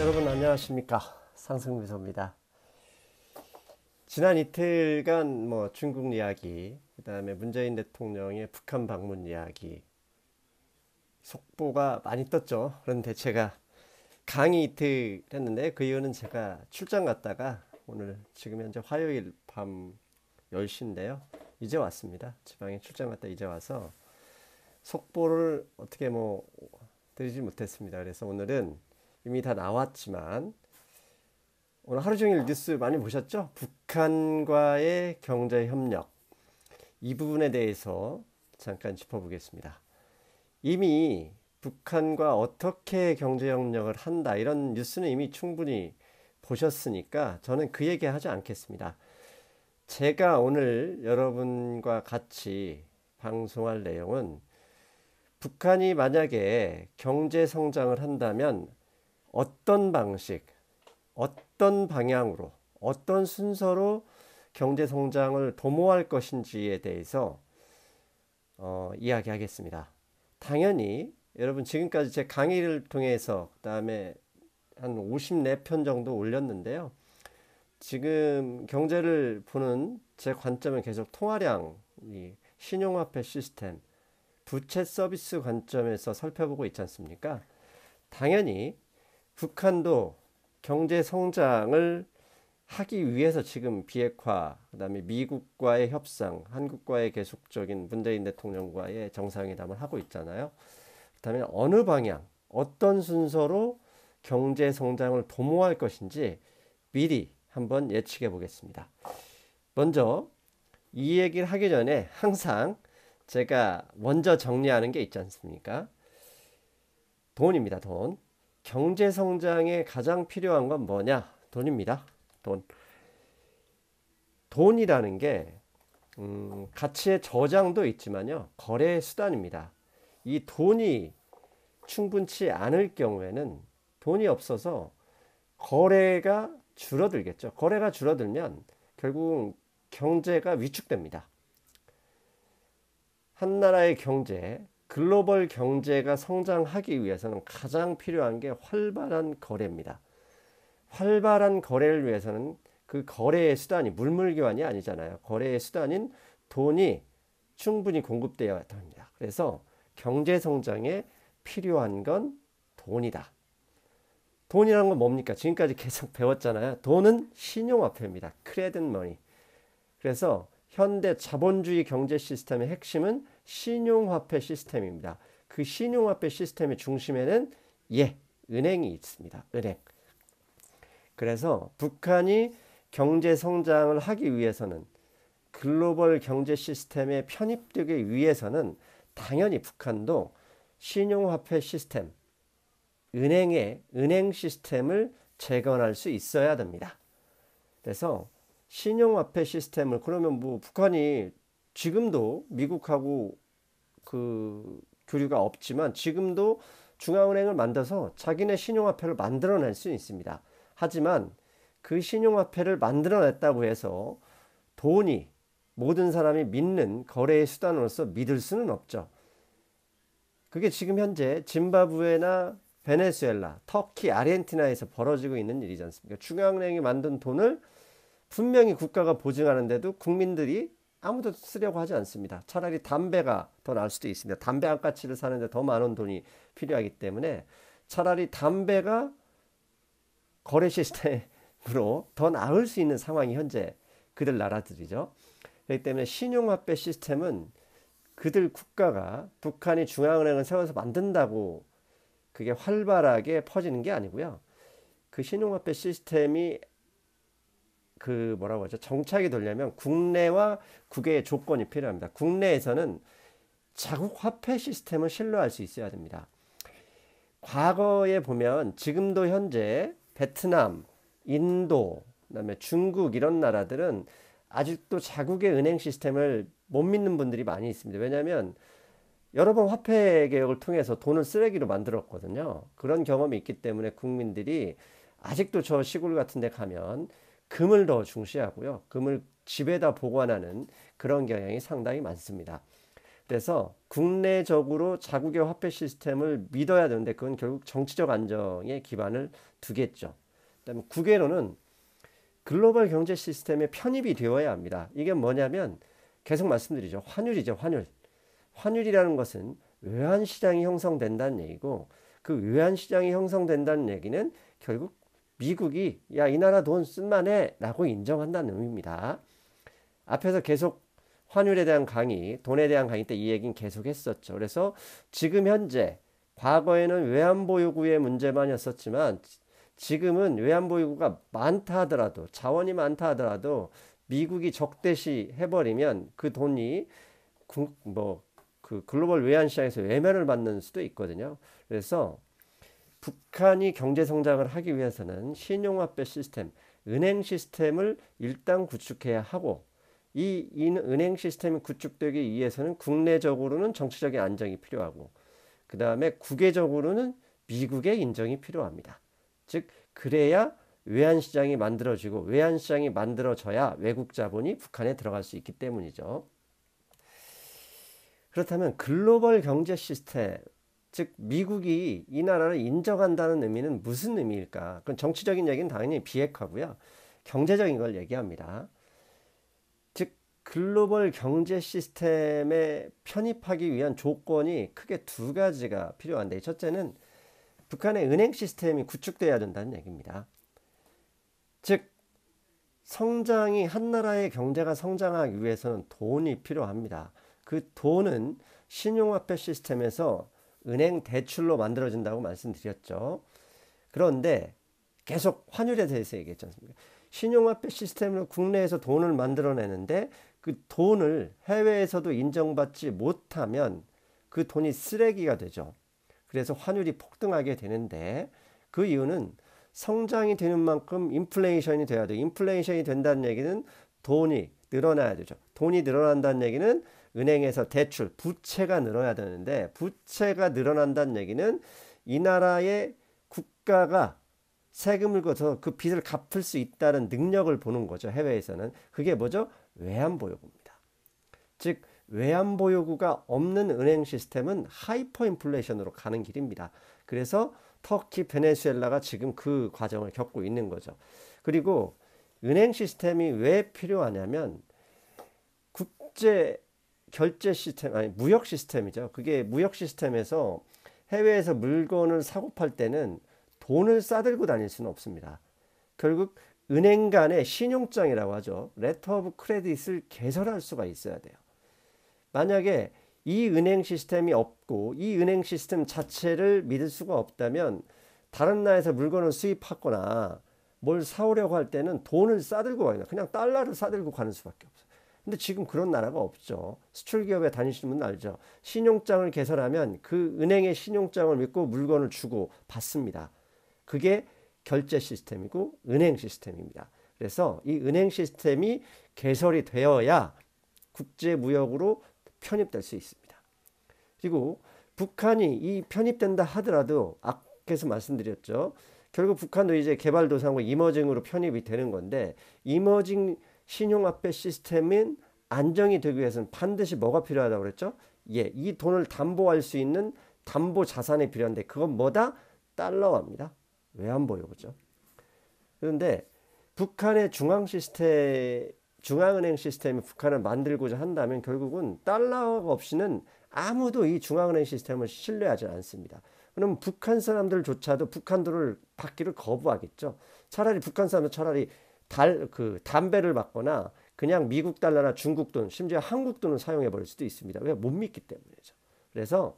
여러분 안녕하십니까, 상승미소입니다. 지난 이틀간 중국 이야기, 그 다음에 문재인 대통령의 북한 방문 이야기 속보가 많이 떴죠. 그런데 제가 강의 이틀 했는데 그 이유는 제가 출장 갔다가 오늘 지금 현재 화요일 밤 10시인데요 이제 왔습니다. 지방에 출장 갔다 이제 와서 속보를 어떻게 드리지 못했습니다. 그래서 오늘은 이미 다 나왔지만 오늘 하루 종일 뉴스 많이 보셨죠? 북한과의 경제 협력, 이 부분에 대해서 잠깐 짚어보겠습니다. 이미 북한과 어떻게 경제 협력을 한다, 이런 뉴스는 이미 충분히 보셨으니까 저는 그 얘기 하지 않겠습니다. 제가 오늘 여러분과 같이 방송할 내용은 북한이 만약에 경제 성장을 한다면 어떤 방식, 어떤 방향으로, 어떤 순서로 경제 성장을 도모할 것인지에 대해서 이야기하겠습니다. 당연히 여러분 지금까지 제 강의를 통해서 그 다음에 한 54편 정도 올렸는데요. 지금 경제를 보는 제 관점은 계속 통화량, 신용화폐 시스템, 부채 서비스 관점에서 살펴보고 있지 않습니까? 당연히 북한도 경제 성장을 하기 위해서 지금 비핵화, 그 다음에 미국과의 협상, 한국과의 계속적인 문재인 대통령과의 정상회담을 하고 있잖아요. 그렇다면 어느 방향, 어떤 순서로 경제 성장을 도모할 것인지 미리 한번 예측해 보겠습니다. 먼저 이 얘기를 하기 전에 항상 제가 먼저 정리하는 게 있지 않습니까? 돈입니다. 돈. 경제 성장에 가장 필요한 건 뭐냐? 돈입니다. 돈. 돈이라는 게 가치의 저장도 있지만요, 거래의 수단입니다. 이 돈이 충분치 않을 경우에는 돈이 없어서 거래가 줄어들겠죠. 거래가 줄어들면 결국 경제가 위축됩니다. 한 나라의 경제, 글로벌 경제가 성장하기 위해서는 가장 필요한 게 활발한 거래입니다. 활발한 거래를 위해서는 그 거래의 수단이 물물교환이 아니잖아요. 거래의 수단인 돈이 충분히 공급되어야 합니다. 그래서 경제 성장에 필요한 건 돈이다. 돈이라는 건 뭡니까? 지금까지 계속 배웠잖아요. 돈은 신용화폐입니다. 크레딧 머니. 그래서 현대 자본주의 경제 시스템의 핵심은 신용화폐 시스템입니다. 그 신용화폐 시스템의 중심에는 은행이 있습니다. 은행. 그래서 북한이 경제 성장을 하기 위해서는, 글로벌 경제 시스템에 편입되기 위해서는 당연히 북한도 신용화폐 시스템, 은행 시스템을 재건할 수 있어야 됩니다. 그래서 신용화폐 시스템을, 그러면 북한이 지금도 미국하고 그 교류가 없지만 지금도 중앙은행을 만들어서 자기네 신용화폐를 만들어낼 수 있습니다. 하지만 그 신용화폐를 만들어냈다고 해서 돈이 모든 사람이 믿는 거래의 수단으로서 믿을 수는 없죠. 그게 지금 현재 짐바브웨나 베네수엘라, 터키, 아르헨티나에서 벌어지고 있는 일이지 않습니까? 중앙은행이 만든 돈을 분명히 국가가 보증하는데도 국민들이 아무도 쓰려고 하지 않습니다. 차라리 담배가 더 나을 수도 있습니다. 담배 한 가치를 사는데 더 많은 돈이 필요하기 때문에 차라리 담배가 거래 시스템으로 더 나을 수 있는 상황이 현재 그들 나라들이죠. 그렇기 때문에 신용화폐 시스템은 그들 국가가, 북한이 중앙은행을 세워서 만든다고 그게 활발하게 퍼지는 게 아니고요. 그 신용화폐 시스템이 정착이 되려면 국내와 국외의 조건이 필요합니다. 국내에서는 자국 화폐 시스템을 신뢰할 수 있어야 됩니다. 과거에 보면 지금도 현재 베트남, 인도, 그다음에 중국, 이런 나라들은 아직도 자국의 은행 시스템을 못 믿는 분들이 많이 있습니다. 왜냐하면 여러 번 화폐 개혁을 통해서 돈을 쓰레기로 만들었거든요. 그런 경험이 있기 때문에 국민들이 아직도 저 시골 같은 데 가면 금을 더 중시하고요. 금을 집에다 보관하는 그런 경향이 상당히 많습니다. 그래서 국내적으로 자국의 화폐 시스템을 믿어야 되는데 그건 결국 정치적 안정에 기반을 두겠죠. 그다음에 국외로는 글로벌 경제 시스템에 편입이 되어야 합니다. 이게 뭐냐면 계속 말씀드리죠. 환율이죠. 환율. 환율이라는 것은 외환시장이 형성된다는 얘기고 그 외환시장이 형성된다는 얘기는 결국 미국이 야, 이 나라 돈 쓸만해 라고 인정한다는 의미입니다. 앞에서 계속 환율에 대한 강의, 돈에 대한 강의 때 이 얘기는 계속 했었죠. 그래서 지금 현재 과거에는 외환보유고의 문제만이었었지만 지금은 외환보유고가 많다 하더라도 자원이 많다 하더라도 미국이 적대시 해버리면 그 돈이 그 글로벌 외환시장에서 외면을 받는 수도 있거든요. 그래서 북한이 경제 성장을 하기 위해서는 신용화폐 시스템, 은행 시스템을 일단 구축해야 하고 이 은행 시스템이 구축되기 위해서는 국내적으로는 정치적인 안정이 필요하고 그 다음에 국외적으로는 미국의 인정이 필요합니다. 즉 그래야 외환시장이 만들어지고 외환시장이 만들어져야 외국 자본이 북한에 들어갈 수 있기 때문이죠. 그렇다면 글로벌 경제 시스템, 즉 미국이 이 나라를 인정한다는 의미는 무슨 의미일까? 그건 정치적인 얘기는 당연히 비핵화고요. 경제적인 걸 얘기합니다. 즉 글로벌 경제 시스템에 편입하기 위한 조건이 크게 두 가지가 필요한데 첫째는 북한의 은행 시스템이 구축돼야 된다는 얘기입니다. 즉 성장이 한 나라의 경제가 성장하기 위해서는 돈이 필요합니다. 그 돈은 신용화폐 시스템에서 은행 대출로 만들어진다고 말씀드렸죠. 그런데 계속 환율에 대해서 얘기했지 않습니까? 신용화폐 시스템으로 국내에서 돈을 만들어내는데 그 돈을 해외에서도 인정받지 못하면 그 돈이 쓰레기가 되죠. 그래서 환율이 폭등하게 되는데 그 이유는 성장이 되는 만큼 인플레이션이 돼야 돼요. 인플레이션이 된다는 얘기는 돈이 늘어나야 되죠. 돈이 늘어난다는 얘기는 은행에서 대출, 부채가 늘어야 되는데 부채가 늘어난다는 얘기는 이 나라의 국가가 세금을 걷어서 그 빚을 갚을 수 있다는 능력을 보는 거죠. 해외에서는. 그게 뭐죠? 외환보유고입니다. 즉 외환보유고가 없는 은행 시스템은 하이퍼 인플레이션으로 가는 길입니다. 그래서 터키, 베네수엘라가 지금 그 과정을 겪고 있는 거죠. 그리고 은행 시스템이 왜 필요하냐면 국제 결제 시스템, 아니 무역 시스템이죠. 그게 무역 시스템에서 해외에서 물건을 사고 팔 때는 돈을 싸들고 다닐 수는 없습니다. 결국 은행 간의 신용장이라고 하죠. 레터 오브 크레딧을 개설할 수가 있어야 돼요. 만약에 이 은행 시스템이 없고 이 은행 시스템 자체를 믿을 수가 없다면 다른 나라에서 물건을 수입하거나 뭘 사오려고 할 때는 돈을 싸들고 가요. 그냥 달러를 싸들고 가는 수밖에 없어요. 근데 지금 그런 나라가 없죠. 수출 기업에 다니시는 분은 알죠. 신용장을 개설하면 그 은행의 신용장을 믿고 물건을 주고 받습니다. 그게 결제 시스템이고 은행 시스템입니다. 그래서 이 은행 시스템이 개설이 되어야 국제 무역으로 편입될 수 있습니다. 그리고 북한이 이 편입된다 하더라도 앞에서 말씀드렸죠. 결국 북한도 이제 개발도상국 이머징으로 편입이 되는 건데 이머징 신용화폐 시스템은 안정이 되기 위해서는 반드시 뭐가 필요하다고 그랬죠? 예, 이 돈을 담보할 수 있는 담보 자산이 필요한데 그건 뭐다? 달러화입니다. 외환보유고죠. 그런데 북한의 중앙은행 시스템이 북한을 만들고자 한다면 결국은 달러가 없이는 아무도 이 중앙은행 시스템을 신뢰하지 않습니다. 그럼 북한 사람들조차도 북한 돈을 받기를 거부하겠죠. 차라리 북한 사람들 차라리 담배를 받거나 그냥 미국 달러나 중국 돈, 심지어 한국 돈을 사용해 버릴 수도 있습니다. 왜? 못 믿기 때문이죠. 그래서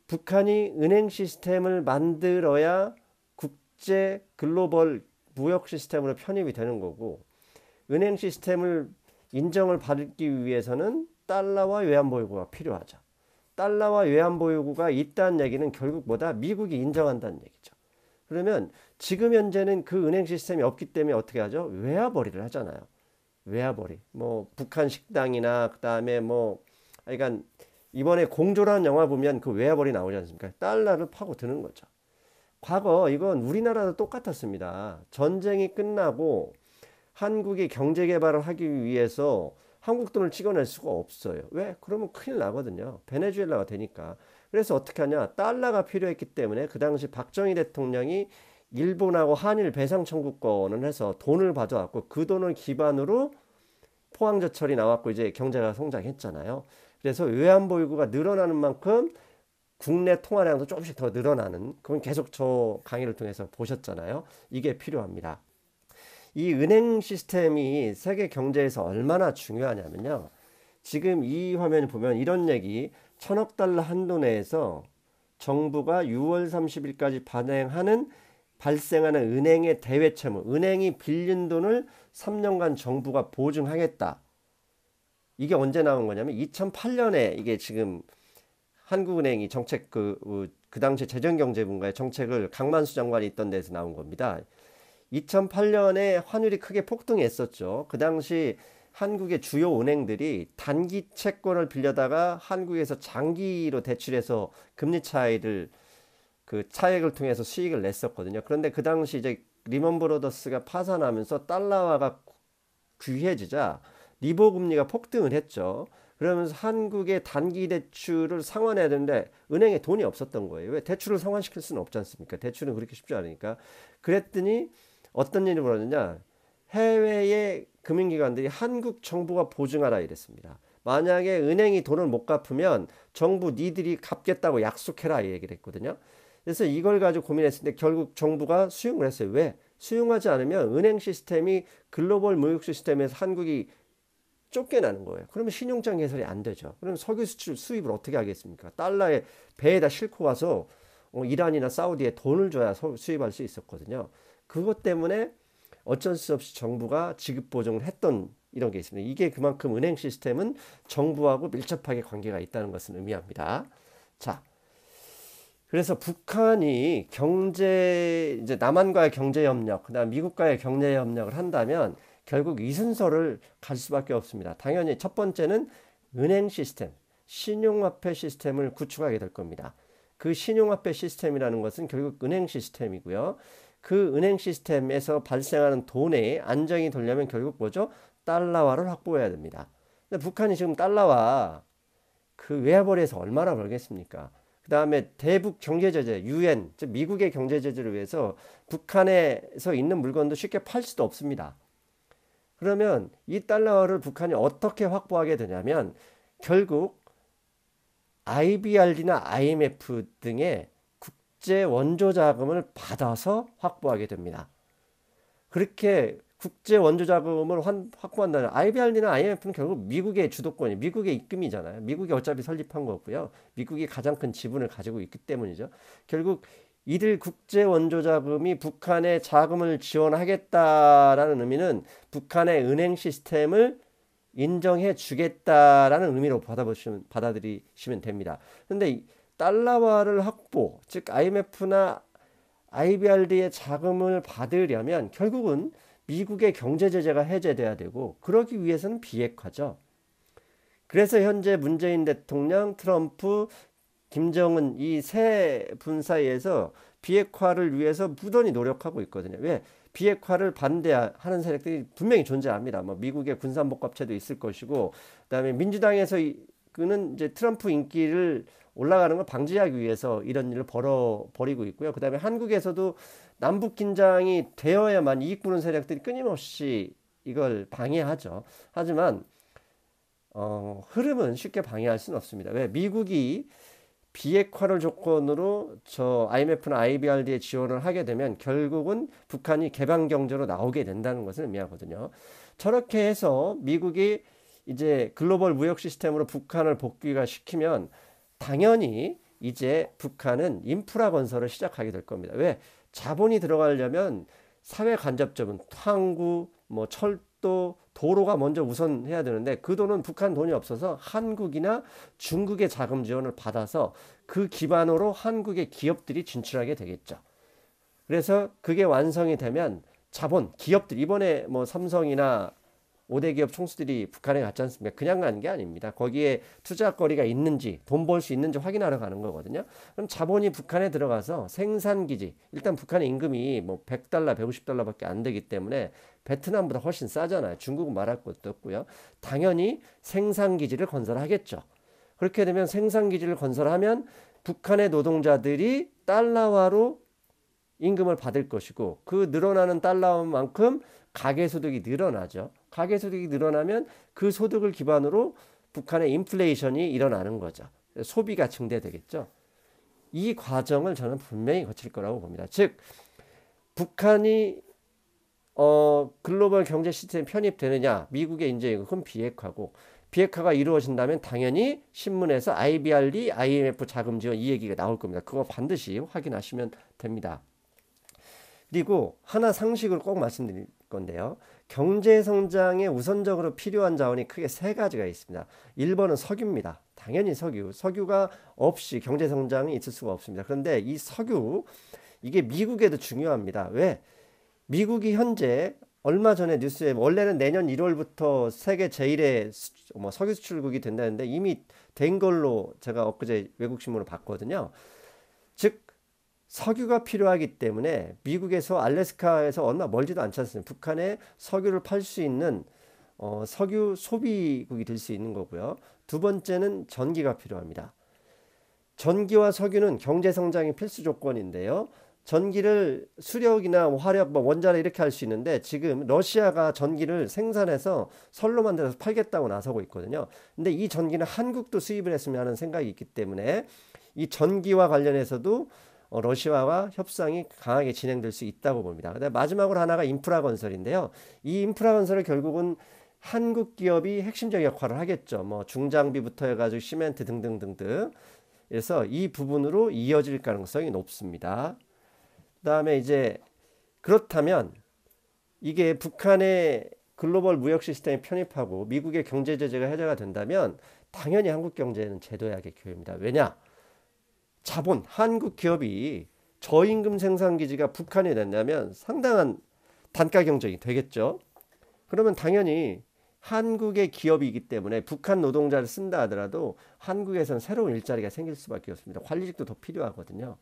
북한이 은행 시스템을 만들어야 국제 글로벌 무역 시스템으로 편입이 되는 거고 은행 시스템을 인정을 받기 위해서는 달러와 외환보유고가 필요하죠. 달러와 외환보유고가 있다는 얘기는 결국 뭐다? 미국이 인정한다는 얘기죠. 그러면 지금 현재는 그 은행 시스템이 없기 때문에 어떻게 하죠? 외화벌이를 하잖아요. 외화벌이. 뭐 북한 식당이나 그다음에 그러니까 이번에 공조라는 영화 보면 그 외화벌이 나오지 않습니까? 달러를 파고드는 거죠. 과거 이건 우리나라도 똑같았습니다. 전쟁이 끝나고 한국이 경제 개발을 하기 위해서 한국 돈을 찍어낼 수가 없어요. 왜? 그러면 큰일 나거든요. 베네수엘라가 되니까. 그래서 어떻게 하냐? 달러가 필요했기 때문에 그 당시 박정희 대통령이 일본하고 한일 배상 청구권을 해서 돈을 받아왔고 그 돈을 기반으로 포항제철이 나왔고 이제 경제가 성장했잖아요. 그래서 외환보유고가 늘어나는 만큼 국내 통화량도 조금씩 더 늘어나는, 그건 계속 저 강의를 통해서 보셨잖아요. 이게 필요합니다. 이 은행 시스템이 세계 경제에서 얼마나 중요하냐면요. 지금 이 화면을 보면 이런 얘기, 1000억 달러 한도 내에서 정부가 6월 30일까지 발생하는 은행의 대외 채무, 은행이 빌린 돈을 3년간 정부가 보증하겠다. 이게 언제 나온 거냐면 2008년에 이게 지금 한국은행이 정책 그 당시 재정경제분과의 정책을 강만수 장관이 있던 데서 나온 겁니다. 2008년에 환율이 크게 폭등했었죠. 그 당시 한국의 주요 은행들이 단기 채권을 빌려다가 한국에서 장기로 대출해서 금리 차이를 그 차액을 통해서 수익을 냈었거든요. 그런데 그 당시 이제 리먼 브로더스가 파산하면서 달러화가 귀해지자 리보 금리가 폭등을 했죠. 그러면서 한국의 단기 대출을 상환해야 되는데 은행에 돈이 없었던 거예요. 왜? 대출을 상환시킬 수는 없지 않습니까? 대출은 그렇게 쉽지 않으니까. 그랬더니 어떤 일이 벌어졌냐? 해외의 금융기관들이 한국 정부가 보증하라 이랬습니다. 만약에 은행이 돈을 못 갚으면 정부 니들이 갚겠다고 약속해라 이 얘기를 했거든요. 그래서 이걸 가지고 고민했을 때 결국 정부가 수용을 했어요. 왜? 수용하지 않으면 은행 시스템이 글로벌 무역 시스템에서 한국이 쫓겨나는 거예요. 그러면 신용장 개설이 안 되죠. 그러면 석유 수출 수입을 어떻게 하겠습니까? 달러에 배에다 싣고 가서 이란이나 사우디에 돈을 줘야 수입할 수 있었거든요. 그것 때문에 어쩔 수 없이 정부가 지급 보증을 했던 이런 게 있습니다. 이게 그만큼 은행 시스템은 정부하고 밀접하게 관계가 있다는 것을 의미합니다. 자, 그래서 북한이 이제 남한과의 경제 협력, 그다음 미국과의 경제 협력을 한다면 결국 이 순서를 갈 수밖에 없습니다. 당연히 첫 번째는 은행 시스템, 신용화폐 시스템을 구축하게 될 겁니다. 그 신용화폐 시스템이라는 것은 결국 은행 시스템이고요. 그 은행 시스템에서 발생하는 돈의 안정이 되려면 결국 뭐죠? 달러화를 확보해야 됩니다. 근데 북한이 지금 달러화 그 외화벌이에서 얼마나 벌겠습니까? 그 다음에 대북 경제제재, UN, 즉 미국의 경제제재를 위해서 북한에서 있는 물건도 쉽게 팔 수도 없습니다. 그러면 이 달러화를 북한이 어떻게 확보하게 되냐면 결국 IBRD나 IMF 등의 국제 원조 자금을 받아서 확보하게 됩니다. 그렇게 국제 원조 자금을 확보한다면 IBRD나 IMF는 결국 미국의 주도권이 미국의 입금이잖아요. 미국이 어차피 설립한 거고요. 미국이 가장 큰 지분을 가지고 있기 때문이죠. 결국 이들 국제 원조 자금이 북한의 자금을 지원하겠다라는 의미는 북한의 은행 시스템을 인정해 주겠다라는 의미로 받아들이시면 됩니다. 그런데 달러화를 확보, 즉 IMF나 IBRD의 자금을 받으려면 결국은 미국의 경제 제재가 해제돼야 되고 그러기 위해서는 비핵화죠. 그래서 현재 문재인 대통령, 트럼프, 김정은 이 세 분 사이에서 비핵화를 위해서 무던히 노력하고 있거든요. 왜? 비핵화를 반대하는 세력들이 분명히 존재합니다. 뭐 미국의 군산복합체도 있을 것이고, 그다음에 민주당에서는 이제 트럼프 인기를 올라가는 걸 방지하기 위해서 이런 일을 벌이고 있고요. 그다음에 한국에서도 남북 긴장이 되어야만 이익 보는 세력들이 끊임없이 이걸 방해하죠. 하지만 흐름은 쉽게 방해할 수는 없습니다. 왜? 미국이 비핵화를 조건으로 저 IMF나 IBRD에 지원을 하게 되면 결국은 북한이 개방 경제로 나오게 된다는 것을 의미하거든요. 저렇게 해서 미국이 이제 글로벌 무역 시스템으로 북한을 복귀시키면 당연히 이제 북한은 인프라 건설을 시작하게 될 겁니다. 왜? 자본이 들어가려면 사회 간접적인 항구, 뭐 철도, 도로가 먼저 우선 해야 되는데 그 돈은 북한 돈이 없어서 한국이나 중국의 자금 지원을 받아서 그 기반으로 한국의 기업들이 진출하게 되겠죠. 그래서 그게 완성이 되면 자본, 기업들, 이번에 뭐 삼성이나 5대 기업 총수들이 북한에 갔지 않습니까? 그냥 가는 게 아닙니다. 거기에 투자거리가 있는지 돈 벌 수 있는지 확인하러 가는 거거든요. 그럼 자본이 북한에 들어가서 생산기지, 일단 북한의 임금이 뭐 100달러, 150달러밖에 안 되기 때문에 베트남보다 훨씬 싸잖아요. 중국은 말할 것도 없고요. 당연히 생산기지를 건설하겠죠. 그렇게 되면 생산기지를 건설하면 북한의 노동자들이 달러화로 임금을 받을 것이고, 그 늘어나는 달러만큼 가계소득이 늘어나죠. 가계소득이 늘어나면 그 소득을 기반으로 북한의 인플레이션이 일어나는 거죠. 소비가 증대되겠죠. 이 과정을 저는 분명히 거칠 거라고 봅니다. 즉 북한이 글로벌 경제 시스템에 편입되느냐, 미국의 이제 그건 비핵화가 이루어진다면 당연히 신문에서 IBRD, IMF 자금 지원 이 얘기가 나올 겁니다. 그거 반드시 확인하시면 됩니다. 그리고 하나 상식을 꼭 말씀드릴 건데요. 경제 성장에 우선적으로 필요한 자원이 크게 세 가지가 있습니다. 1번은 석유입니다. 당연히 석유가 없이 경제 성장이 있을 수가 없습니다. 그런데 이 석유, 이게 미국에도 중요합니다. 왜? 미국이 현재 얼마 전에 뉴스에 원래는 내년 1월부터 세계 제1의 석유 수출국이 된다는데 이미 된 걸로 제가 엊그제 외국 신문을 봤거든요. 즉 석유가 필요하기 때문에 미국에서 알래스카에서 얼마 멀지도 않지 않습니까? 북한에 석유를 팔 수 있는 석유 소비국이 될 수 있는 거고요. 두 번째는 전기가 필요합니다. 전기와 석유는 경제 성장의 필수 조건인데요. 전기를 수력이나 화력, 원자력 이렇게 할 수 있는데 지금 러시아가 전기를 생산해서 선로 만들어서 팔겠다고 나서고 있거든요. 근데 이 전기는 한국도 수입을 했으면 하는 생각이 있기 때문에 이 전기와 관련해서도 러시아와 협상이 강하게 진행될 수 있다고 봅니다. 그다음에 마지막으로 하나가 인프라 건설인데요. 이 인프라 건설을 결국은 한국 기업이 핵심적 역할을 하겠죠. 뭐 중장비부터 해가지고 시멘트 등등등등. 그래서 이 부분으로 이어질 가능성이 높습니다. 그다음에 이제 그렇다면 이게 북한의 글로벌 무역 시스템에 편입하고 미국의 경제 제재가 해제가 된다면 당연히 한국 경제는 제도약의 기회입니다. 왜냐? 자본, 한국 기업이 저임금 생산기지가 북한이 된다면 상당한 단가 경쟁이 되겠죠. 그러면 당연히 한국의 기업이기 때문에 북한 노동자를 쓴다 하더라도 한국에서는 새로운 일자리가 생길 수밖에 없습니다. 관리직도 더 필요하거든요.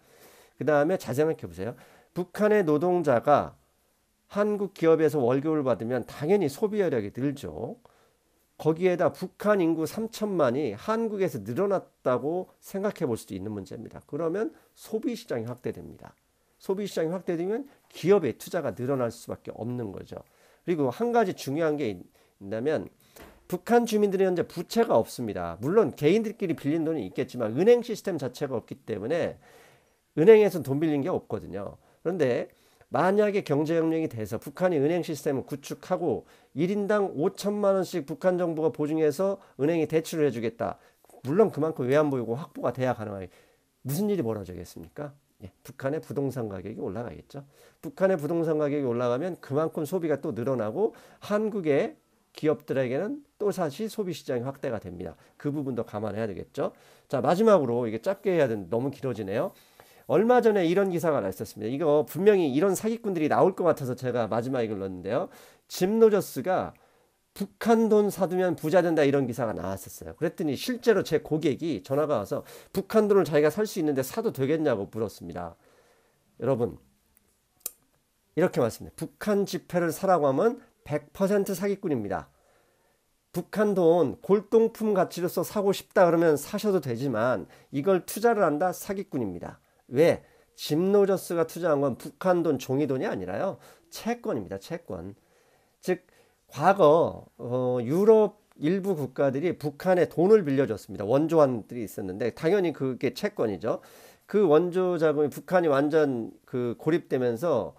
그 다음에 잘 생각해 보세요. 북한의 노동자가 한국 기업에서 월급을 받으면 당연히 소비여력이 늘죠. 거기에다 북한 인구 3천만이 한국에서 늘어났다고 생각해 볼 수도 있는 문제입니다. 그러면 소비시장이 확대됩니다. 소비시장이 확대되면 기업의 투자가 늘어날 수밖에 없는 거죠. 그리고 한 가지 중요한 게 있다면 북한 주민들이 현재 부채가 없습니다. 물론 개인들끼리 빌린 돈이 있겠지만 은행 시스템 자체가 없기 때문에 은행에서는 돈 빌린 게 없거든요. 그런데 만약에 경제혁명이 돼서 북한이 은행 시스템을 구축하고 1인당 5천만 원씩 북한 정부가 보증해서 은행이 대출을 해주겠다. 물론 그만큼 외환보유고 확보가 돼야 가능하게 무슨 일이 벌어지겠습니까? 북한의 부동산 가격이 올라가겠죠. 북한의 부동산 가격이 올라가면 그만큼 소비가 또 늘어나고 한국의 기업들에게는 또 다시 소비 시장이 확대가 됩니다. 그 부분도 감안해야 되겠죠. 자, 마지막으로 이게 짧게 해야 되는데 너무 길어지네요. 얼마 전에 이런 기사가 났었습니다. 이거 분명히 이런 사기꾼들이 나올 것 같아서 제가 마지막에 이걸 넣었는데요. 짐 로저스가 북한 돈 사두면 부자 된다 이런 기사가 나왔었어요. 그랬더니 실제로 제 고객이 전화가 와서 북한 돈을 자기가 살 수 있는데 사도 되겠냐고 물었습니다. 여러분 이렇게 말씀드립니다. 북한 지폐를 사라고 하면 100% 사기꾼입니다. 북한 돈 골동품 가치로서 사고 싶다 그러면 사셔도 되지만 이걸 투자를 한다? 사기꾼입니다. 왜? 짐 로저스가 투자한 건 북한 돈 종이돈이 아니라요. 채권입니다. 채권. 즉 과거 유럽 일부 국가들이 북한에 돈을 빌려줬습니다. 원조환들이 있었는데 당연히 그게 채권이죠. 그 원조 자금이 북한이 완전 고립되면서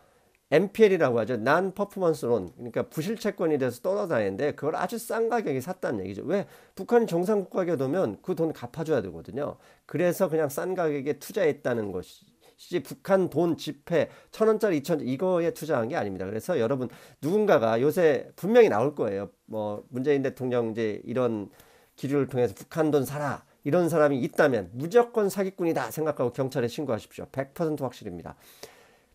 NPL이라고 하죠. Non Performance Loan. 그러니까 부실 채권이 돼서 떠나다니는데 그걸 아주 싼 가격에 샀다는 얘기죠. 왜? 북한이 정상국가에 두면 그 돈 갚아줘야 되거든요. 그래서 그냥 싼 가격에 투자했다는 것이지 북한 돈 지폐 1,000원짜리 2,000원 이거에 투자한 게 아닙니다. 그래서 여러분 누군가가 요새 분명히 나올 거예요. 뭐 문재인 대통령 이제 이런 기류를 통해서 북한 돈 사라. 이런 사람이 있다면 무조건 사기꾼이다 생각하고 경찰에 신고하십시오. 100% 확실입니다.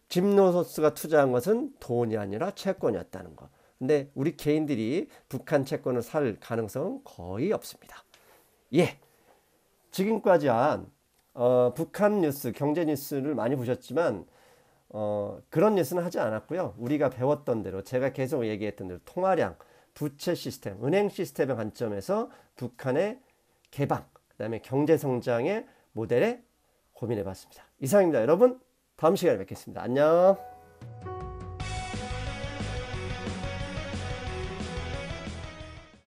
짐 로저스가 투자한 것은 돈이 아니라 채권이었다는 거. 근데 우리 개인들이 북한 채권을 살 가능성은 거의 없습니다. 예, 지금까지 한 북한 뉴스, 경제 뉴스를 많이 보셨지만 그런 뉴스는 하지 않았고요. 우리가 배웠던 대로 제가 계속 얘기했던 대로 통화량, 부채 시스템, 은행 시스템의 관점에서 북한의 개방, 그다음에 경제 성장의 모델에 고민해 봤습니다. 이상입니다. 여러분, 다음 시간에 뵙겠습니다. 안녕.